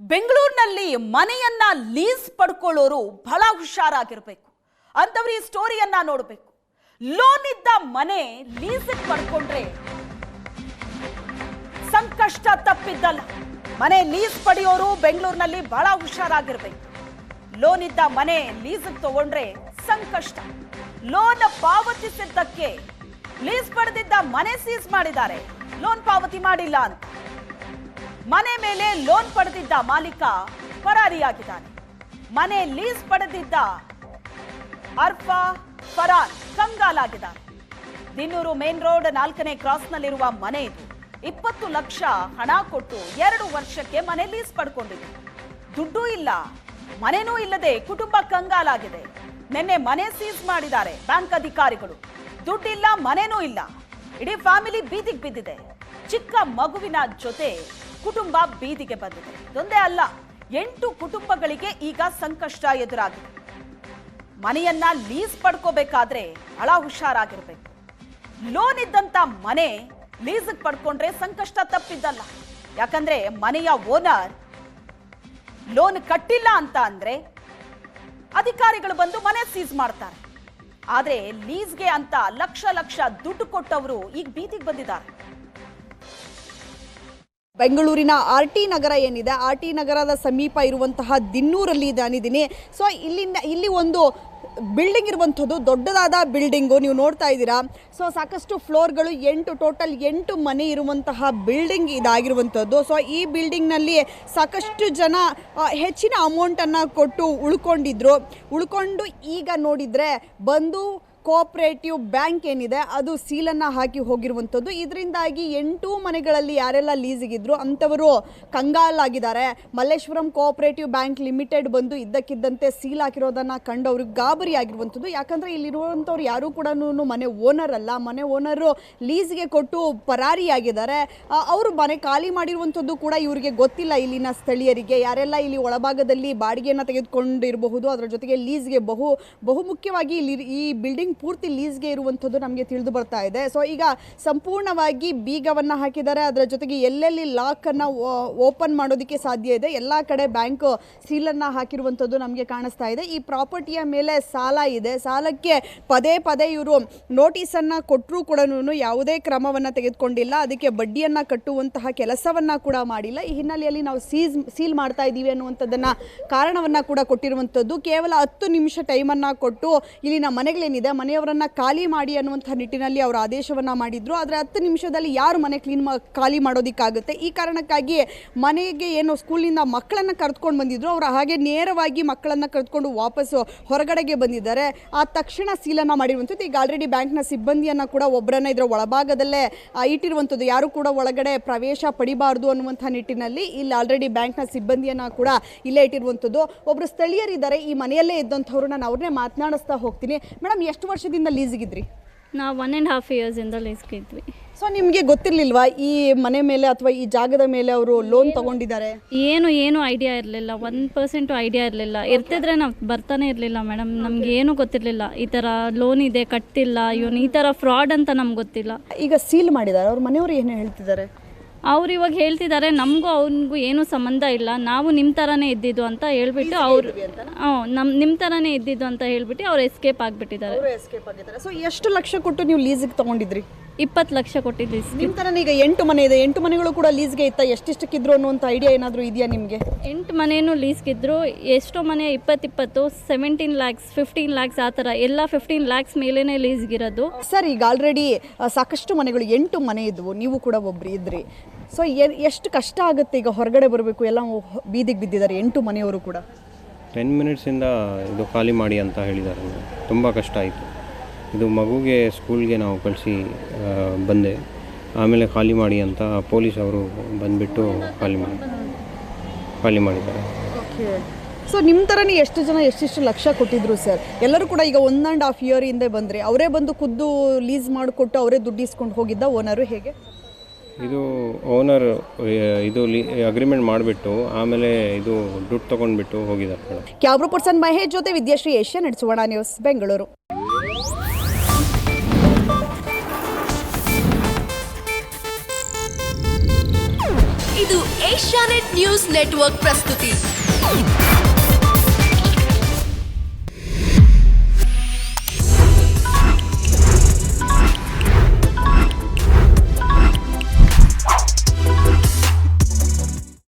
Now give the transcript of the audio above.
ಬೆಂಗಳೂರಿನಲ್ಲಿ ಮನೆಯನ್ನ ಲೀಸ್ ಪಡ್ಕೊಳ್ಳೋರು ಬಹಳ ಹುಷಾರಾಗಿರಬೇಕು. ಅಂತವ್ರು ಈ ಸ್ಟೋರಿಯನ್ನ ನೋಡಬೇಕು. ಲೋನ್ ಇದ್ದ ಮನೆ ಲೀಸ್ ಪಡ್ಕೊಂಡ್ರೆ ಸಂಕಷ್ಟ ತಪ್ಪಿದ್ದಲ್ಲ. ಮನೆ ಲೀಸ್ ಪಡೆಯೋರು ಬೆಂಗಳೂರಿನಲ್ಲಿ ಬಹಳ ಹುಷಾರಾಗಿರಬೇಕು. ಲೋನ್ ಇದ್ದ ಮನೆ ಲೀಸ್ ತಗೊಂಡ್ರೆ ಸಂಕಷ್ಟ. ಲೋನ್ ಪಾವತಿಸಿದ್ದಕ್ಕೆ ಲೀಸ್ ಪಡೆದಿದ್ದ ಮನೆ ಸೀಸ್ ಮಾಡಿದ್ದಾರೆ. ಲೋನ್ ಪಾವತಿ ಮಾಡಿಲ್ಲ ಅಂತ ಮನೆ ಮೇಲೆ ಲೋನ್ ಪಡೆದಿದ್ದ ಮಾಲೀಕ ಪರಾರಿಯಾಗಿದ್ದಾನೆ. ಮನೆ ಲೀಸ್ ಪಡೆದಿದ್ದ ಅರ್ಫಾ ಫರಾನ್ ಕಂಗಾಲಾಗಿದ್ದಾರೆ. ದಿನ್ನೂರು ಮೇನ್ ರೋಡ್ 4ನೇ ಕ್ರಾಸ್ನಲ್ಲಿರುವ ಮನೆ ಇದು. 20 ಲಕ್ಷ ಹಣ ಕೊಟ್ಟು 2 ವರ್ಷಕ್ಕೆ ಮನೆ ಲೀಸ್ ಪಡ್ಕೊಂಡಿದೆ. ದುಡ್ಡು ಇಲ್ಲ, ಮನೆನೂ ಇಲ್ಲದೆ ಕುಟುಂಬ ಕಂಗಾಲಾಗಿದೆ. ನಿನ್ನೆ ಮನೆ ಸೀಸ್ ಮಾಡಿದ್ದಾರೆ ಬ್ಯಾಂಕ್ ಅಧಿಕಾರಿಗಳು. ದುಡ್ಡಿಲ್ಲ, ಮನೆನೂ ಇಲ್ಲ. ಇಡೀ ಫ್ಯಾಮಿಲಿ ಬೀದಿಗೆ ಬಿದ್ದಿದೆ. ಚಿಕ್ಕ ಮಗುವಿನ ಜೊತೆ ಕುಟುಂಬ ಬೀದಿಗೆ ಬಂದಿದೆ. ಇದೊಂದೇ ಅಲ್ಲ, 8 ಕುಟುಂಬಗಳಿಗೆ ಈಗ ಸಂಕಷ್ಟ ಎದುರಾಗಿದೆ. ಮನೆಯನ್ನ ಲೀಸ್ ಪಡ್ಕೋಬೇಕಾದ್ರೆ ಬಹಳ ಹುಷಾರಾಗಿರ್ಬೇಕು. ಲೋನ್ ಇದ್ದಂತ ಮನೆ ಲೀಸ್ ಪಡ್ಕೊಂಡ್ರೆ ಸಂಕಷ್ಟ ತಪ್ಪಿದ್ದಲ್ಲ. ಯಾಕಂದ್ರೆ ಮನೆಯ ಓನರ್ ಲೋನ್ ಕಟ್ಟಿಲ್ಲ ಅಂತ ಅಂದ್ರೆ ಅಧಿಕಾರಿಗಳು ಬಂದು ಮನೆ ಸೀಸ್ ಮಾಡ್ತಾರೆ. ಆದ್ರೆ ಲೀಸ್ಗೆ ಅಂತ ಲಕ್ಷ ಲಕ್ಷ ದುಡ್ಡು ಕೊಟ್ಟವರು ಈಗ ಬೀದಿಗೆ ಬಂದಿದ್ದಾರೆ. ಬೆಂಗಳೂರಿನ RT ನಗರ ಏನಿದೆ, RT ನಗರದ ಸಮೀಪ ಇರುವಂತಹ ದಿನ್ನೂರಲ್ಲಿ ನಾನಿದ್ದೀನಿ. ಸೊ ಇಲ್ಲಿ ಒಂದು ಬಿಲ್ಡಿಂಗ್ ಇರುವಂಥದ್ದು, ದೊಡ್ಡದಾದ ಬಿಲ್ಡಿಂಗು ನೀವು ನೋಡ್ತಾ ಇದ್ದೀರಾ. ಸೊ ಸಾಕಷ್ಟು ಫ್ಲೋರ್ಗಳು, ಟೋಟಲ್ 8 ಮನೆ ಇರುವಂತಹ ಬಿಲ್ಡಿಂಗ್ ಇದಾಗಿರುವಂಥದ್ದು. ಸೊ ಈ ಬಿಲ್ಡಿಂಗ್ನಲ್ಲಿ ಸಾಕಷ್ಟು ಜನ ಹೆಚ್ಚಿನ ಅಮೌಂಟನ್ನು ಕೊಟ್ಟು ಉಳ್ಕೊಂಡು ಈಗ ನೋಡಿದರೆ ಬಂದು ಕೋಆಪರೇಟಿವ್ ಬ್ಯಾಂಕ್ ಏನಿದೆ ಅದು ಸೀಲನ್ನು ಹಾಕಿ ಹೋಗಿರುವಂಥದ್ದು. ಇದರಿಂದಾಗಿ 8 ಮನೆಗಳಲ್ಲಿ ಯಾರೆಲ್ಲ ಲೀಸಿಗಿದ್ರು ಅಂಥವರು ಕಂಗಾಲಾಗಿದ್ದಾರೆ. ಮಲ್ಲೇಶ್ವರಂ ಕೋಆಪರೇಟಿವ್ ಬ್ಯಾಂಕ್ ಲಿಮಿಟೆಡ್ ಬಂದು ಇದ್ದಕ್ಕಿದ್ದಂತೆ ಸೀಲ್ ಹಾಕಿರೋದನ್ನು ಕಂಡು ಅವ್ರಿಗೆ ಗಾಬರಿ ಆಗಿರುವಂಥದ್ದು. ಯಾಕಂದರೆ ಇಲ್ಲಿರುವಂಥವ್ರು ಯಾರೂ ಕೂಡ ಮನೆ ಓನರ್ ಅಲ್ಲ. ಮನೆ ಓನರು ಲೀಸ್ಗೆ ಕೊಟ್ಟು ಪರಾರಿಯಾಗಿದ್ದಾರೆ. ಅವರು ಮನೆ ಖಾಲಿ ಮಾಡಿರುವಂಥದ್ದು ಕೂಡ ಇವರಿಗೆ ಗೊತ್ತಿಲ್ಲ. ಇಲ್ಲಿನ ಸ್ಥಳೀಯರಿಗೆ ಯಾರೆಲ್ಲ ಇಲ್ಲಿ ಒಳಭಾಗದಲ್ಲಿ ಬಾಡಿಗೆಯನ್ನು ತೆಗೆದುಕೊಂಡಿರಬಹುದು, ಅದರ ಜೊತೆಗೆ ಲೀಸ್ಗೆ ಬಹುಮುಖ್ಯವಾಗಿ ಇಲ್ಲಿ ಈ ಬಿಲ್ಡಿಂಗ್ ಪೂರ್ತಿ ಲೀಸ್ಗೆ ಇರುವಂಥದ್ದು ನಮಗೆ ತಿಳಿದು ಬರ್ತಾ ಇದೆ. ಸೊ ಈಗ ಸಂಪೂರ್ಣವಾಗಿ ಬೀಗವನ್ನು ಹಾಕಿದ್ದಾರೆ. ಅದರ ಜೊತೆಗೆ ಎಲ್ಲೆಲ್ಲಿ ಲಾಕನ್ನು ಓಪನ್ ಮಾಡೋದಕ್ಕೆ ಸಾಧ್ಯ ಇದೆ ಎಲ್ಲ ಕಡೆ ಬ್ಯಾಂಕ್ ಸೀಲನ್ನು ಹಾಕಿರುವಂಥದ್ದು ನಮಗೆ ಕಾಣಿಸ್ತಾ ಇದೆ. ಈ ಪ್ರಾಪರ್ಟಿಯ ಮೇಲೆ ಸಾಲ ಇದೆ. ಸಾಲಕ್ಕೆ ಪದೇ ಇವರು ನೋಟಿಸನ್ನು ಕೊಟ್ಟರೂ ಕೂಡ ಯಾವುದೇ ಕ್ರಮವನ್ನು ತೆಗೆದುಕೊಂಡಿಲ್ಲ. ಅದಕ್ಕೆ ಬಡ್ಡಿಯನ್ನು ಕಟ್ಟುವಂತಹ ಕೆಲಸವನ್ನು ಕೂಡ ಮಾಡಿಲ್ಲ. ಈ ಹಿನ್ನೆಲೆಯಲ್ಲಿ ನಾವು ಸೀಲ್ ಮಾಡ್ತಾ ಇದ್ದೀವಿ ಅನ್ನುವಂಥದ್ದನ್ನು ಕಾರಣವನ್ನು ಕೂಡ ಕೊಟ್ಟಿರುವಂಥದ್ದು. ಕೇವಲ 10 ನಿಮಿಷ ಟೈಮನ್ನು ಕೊಟ್ಟು ಇಲ್ಲಿನ ಮನೆಗಳೇನಿದೆ ಮನೆಯವರನ್ನು ಖಾಲಿ ಮಾಡಿ ಅನ್ನುವಂಥ ನಿಟ್ಟಿನಲ್ಲಿ ಅವರು ಆದೇಶವನ್ನು ಮಾಡಿದ್ರು. ಆದರೆ 10 ನಿಮಿಷದಲ್ಲಿ ಯಾರು ಮನೆ ಖಾಲಿ ಮಾಡೋದಕ್ಕಾಗುತ್ತೆ? ಈ ಕಾರಣಕ್ಕಾಗಿ ಮನೆಗೆ ಏನು ಸ್ಕೂಲಿಂದ ಮಕ್ಕಳನ್ನು ಕರೆದುಕೊಂಡು ಬಂದಿದ್ರು, ಅವರು ಹಾಗೆ ನೇರವಾಗಿ ಮಕ್ಕಳನ್ನು ಕರೆದುಕೊಂಡು ವಾಪಸ್ಸು ಹೊರಗಡೆಗೆ ಬಂದಿದ್ದಾರೆ. ಆ ತಕ್ಷಣ ಸೀಲನ್ನು ಮಾಡಿರುವಂಥದ್ದು. ಈಗ ಆಲ್ರೆಡಿ ಬ್ಯಾಂಕ್ನ ಸಿಬ್ಬಂದಿಯನ್ನು ಕೂಡ ಒಬ್ಬರನ್ನ ಇದರ ಒಳಭಾಗದಲ್ಲೇ ಇಟ್ಟಿರುವಂಥದ್ದು. ಯಾರು ಕೂಡ ಒಳಗಡೆ ಪ್ರವೇಶ ಪಡಿಬಾರ್ದು ಅನ್ನುವಂಥ ನಿಟ್ಟಿನಲ್ಲಿ ಇಲ್ಲಿ ಆಲ್ರೆಡಿ ಬ್ಯಾಂಕ್ನ ಸಿಬ್ಬಂದಿಯನ್ನು ಕೂಡ ಇಲ್ಲೇ ಇಟ್ಟಿರುವಂಥದ್ದು. ಒಬ್ಬರು ಸ್ಥಳೀಯರಿದ್ದಾರೆ ಈ ಮನೆಯಲ್ಲೇ ಇದ್ದಂಥವ್ರು. ನಾನು ಅವ್ರನ್ನೇ ಮಾತನಾಡಿಸ್ತಾ ಹೋಗ್ತೀನಿ. ಮೇಡಮ್, ಎಷ್ಟು ವರ್ಷದಿಂದ ಲೀಸಿಗಿದ್ರಿ? ನಾವು 1.5 ಇಯರ್ಸಿಂದ ಲೀಸ್ಗಿದ್ವಿ. ಸೊ ನಿಮಗೆ ಗೊತ್ತಿರಲಿಲ್ವಾ ಈ ಮನೆ ಮೇಲೆ ಅಥವಾ ಈ ಜಾಗದ ಮೇಲೆ ಅವರು ಲೋನ್ ತಗೊಂಡಿದ್ದಾರೆ? ಏನು ಐಡಿಯಾ ಇರಲಿಲ್ಲ. 1% ಐಡಿಯಾ ಇರಲಿಲ್ಲ. ಇರ್ತಿದ್ರೆ ನಾವು ಬರ್ತಾನೆ ಇರಲಿಲ್ಲ ಮೇಡಮ್. ನಮ್ಗೆ ಏನು ಗೊತ್ತಿರಲಿಲ್ಲ. ಈ ಥರ ಲೋನ್ ಇದೆ, ಕಟ್ತಿಲ್ಲ, ಇವನು ಈ ಥರ ಫ್ರಾಡ್ ಅಂತ ನಮ್ಗೆ ಗೊತ್ತಿಲ್ಲ. ಈಗ ಸೀಲ್ ಮಾಡಿದ್ದಾರೆ. ಅವ್ರ ಮನೆಯವರು ಏನು ಹೇಳ್ತಿದ್ದಾರೆ? ಅವ್ರು ಇವಾಗ ಹೇಳ್ತಿದ್ದಾರೆ ನಮಗೂ ಅವ್ನಿಗೂ ಏನೂ ಸಂಬಂಧ ಇಲ್ಲ, ನಾವು ನಿಮ್ಮ ಥರನೇ ಇದ್ದಿದ್ದು ಅಂತ ಹೇಳ್ಬಿಟ್ಟು ಅವ್ರು ನಿಮ್ಮ ಥರನೇ ಇದ್ದಿದ್ದು ಅಂತ ಹೇಳ್ಬಿಟ್ಟು ಅವ್ರು ಎಸ್ಕೇಪ್ ಆಗಿಬಿಟ್ಟಿದ್ದಾರೆ. ಸೊ ಎಷ್ಟು ಲಕ್ಷ ಕೊಟ್ಟು ನೀವು ಲೀಸಿಗೆ ತೊಗೊಂಡಿದ್ರಿ? 20 ಲಕ್ಷ ಕೊಟ್ಟಿದ್ದು ಲೀಸ್ಗೆ. ನಿಮ್ಮ ಥರನೇ ಈಗ 8 ಮನೆ ಇದೆ. 8 ಮನೆಗಳು ಕೂಡ ಲೀಸ್ಗೆ ಇತ್ತ? ಎಷ್ಟೆಷ್ಟಕ್ಕಿದ್ರು ಅನ್ನುವಂಥ ಐಡಿಯಾ ಏನಾದರೂ ಇದೆಯಾ ನಿಮಗೆ? 8 ಮನೆಯೂ ಲೀಸ್ಗಿದ್ರು. ಎಷ್ಟೋ ಮನೆ 20 17 ಲ್ಯಾಕ್ಸ್ 15 ಲ್ಯಾಕ್ಸ್ ಆ ಥರ ಎಲ್ಲ 15 ಲ್ಯಾಕ್ಸ್ ಮೇಲೇ ಲೀಸ್ಗಿರೋದು. ಸರ್, ಈಗ ಆಲ್ರೆಡಿ ಸಾಕಷ್ಟು ಮನೆಗಳು 8 ಮನೆ ಇದ್ವು, ನೀವು ಕೂಡ ಒಬ್ರು ಇದ್ರಿ. ಸೊ ಎಷ್ಟು ಕಷ್ಟ ಆಗುತ್ತೆ ಈಗ ಹೊರಗಡೆ ಬರಬೇಕು? ಎಲ್ಲ ಬೀದಿಗೆ ಬಿದ್ದಿದ್ದಾರೆ 8 ಮನೆಯವರು ಕೂಡ. 10 ಮಿನಿಟ್ಸಿಂದ ಇದು ಖಾಲಿ ಮಾಡಿ ಅಂತ ಹೇಳಿದ್ದಾರೆ. ತುಂಬ ಕಷ್ಟ ಆಯಿತು. ಇದು ಮಗುಗೆ ಸ್ಕೂಲ್ಗೆ ನಾವು ಕಳಿಸಿ ಬಂದೆ. ಆಮೇಲೆ ಖಾಲಿ ಮಾಡಿ ಅಂತ ಪೊಲೀಸ್ ಅವರು ಬಂದುಬಿಟ್ಟು ಖಾಲಿ ಮಾಡಿದ್ದಾರೆ. ಓಕೆ. ಸೊ ನಿಮ್ಮ ಥರನೇ ಎಷ್ಟು ಜನ ಎಷ್ಟೆಷ್ಟು ಲಕ್ಷ ಕೊಟ್ಟಿದ್ರು ಸರ್? ಎಲ್ಲರೂ ಕೂಡ ಈಗ 1.5 ಇಯರ್ ಹಿಂದೆ ಬಂದರೆ ಅವರೇ ಬಂದು ಖುದ್ದು ಲೀಸ್ ಮಾಡಿಕೊಟ್ಟು ಅವರೇ ದುಡ್ಡು ಇಸ್ಕೊಂಡು ಹೋಗಿದ್ದ ಓನರು? ಹೇಗೆ ಇದು ಓನರ್ ಇದು ಅಗ್ರಿಮೆಂಟ್ ಮಾಡಿಬಿಟ್ಟು ಆಮೇಲೆ ಇದು ದುಡ್ಡು ತೊಗೊಂಡ್ಬಿಟ್ಟು ಹೋಗಿದ್ದಾರೆ. ಕ್ಯಾಮ್ರಾ ಪರ್ಸನ್ ಮಹೇಶ್ ಜೊತೆ ವಿದ್ಯಾಶ್ರೀ, ಏಷ್ಯಾನೆಟ್ ಸುವರ್ಣ ನ್ಯೂಸ್, ಬೆಂಗಳೂರು. ಇದು ಏಷ್ಯಾನೆಟ್ ನ್ಯೂಸ್ ನೆಟ್ವರ್ಕ್ ಪ್ರಸ್ತುತಿ.